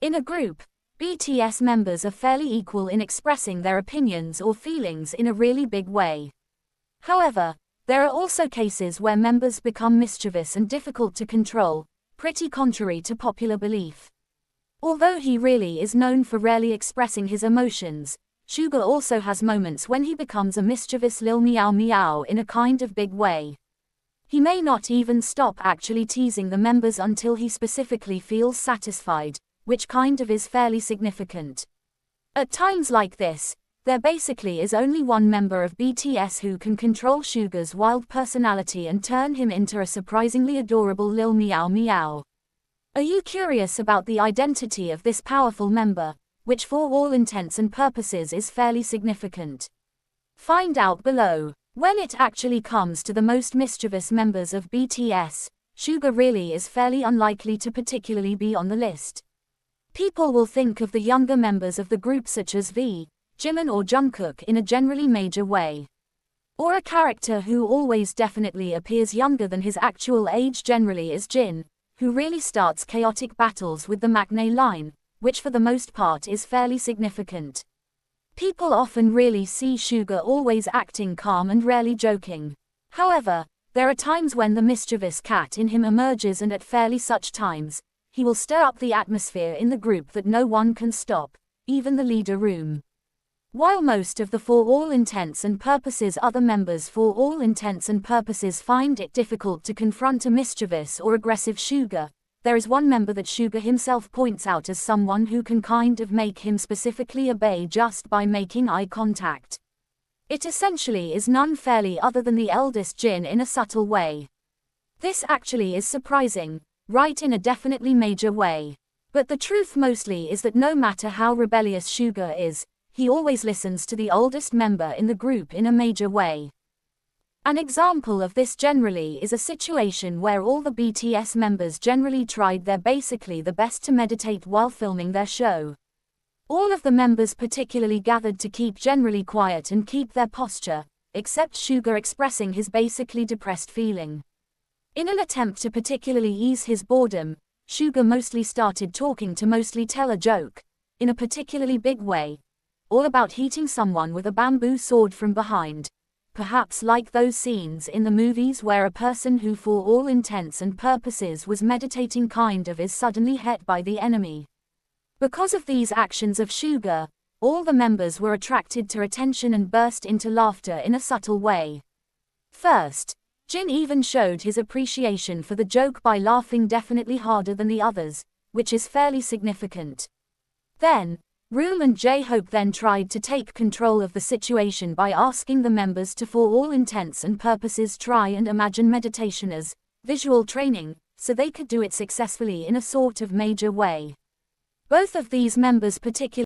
In a group, BTS members are fairly equal in expressing their opinions or feelings in a really big way. However, there are also cases where members become mischievous and difficult to control, pretty contrary to popular belief. Although he really is known for rarely expressing his emotions, Suga also has moments when he becomes a mischievous lil meow meow in a kind of big way. He may not even stop actually teasing the members until he specifically feels satisfied, which kind of is fairly significant. At times like this, there basically is only one member of BTS who can control Suga's wild personality and turn him into a surprisingly adorable lil meow meow. Are you curious about the identity of this powerful member, which for all intents and purposes is fairly significant? Find out below. When it actually comes to the most mischievous members of BTS, Suga really is fairly unlikely to particularly be on the list. People will think of the younger members of the group such as V, Jimin or Jungkook in a generally major way. Or a character who always definitely appears younger than his actual age generally is Jin, who really starts chaotic battles with the maknae line, which for the most part is fairly significant. People often really see Suga always acting calm and rarely joking. However, there are times when the mischievous cat in him emerges, and at fairly such times, he will stir up the atmosphere in the group that no one can stop, even the leader room. While most of the for all intents and purposes other members for all intents and purposes find it difficult to confront a mischievous or aggressive Suga, there is one member that Suga himself points out as someone who can kind of make him specifically obey just by making eye contact. It essentially is none fairly other than the eldest Jin in a subtle way. This actually is surprising, right, in a definitely major way. But the truth mostly is that no matter how rebellious Suga is, he always listens to the oldest member in the group in a major way. An example of this generally is a situation where all the BTS members generally tried their basically the best to meditate while filming their show. All of the members particularly gathered to keep generally quiet and keep their posture, except Suga expressing his basically depressed feeling. In an attempt to particularly ease his boredom, Suga mostly started talking to mostly tell a joke, in a particularly big way, all about hitting someone with a bamboo sword from behind, perhaps like those scenes in the movies where a person who for all intents and purposes was meditating kind of is suddenly hit by the enemy. Because of these actions of Suga, all the members were attracted to attention and burst into laughter in a subtle way. First, Jin even showed his appreciation for the joke by laughing definitely harder than the others, which is fairly significant. Then, Room and J-Hope then tried to take control of the situation by asking the members to for all intents and purposes try and imagine meditation as visual training, so they could do it successfully in a sort of major way. Both of these members particularly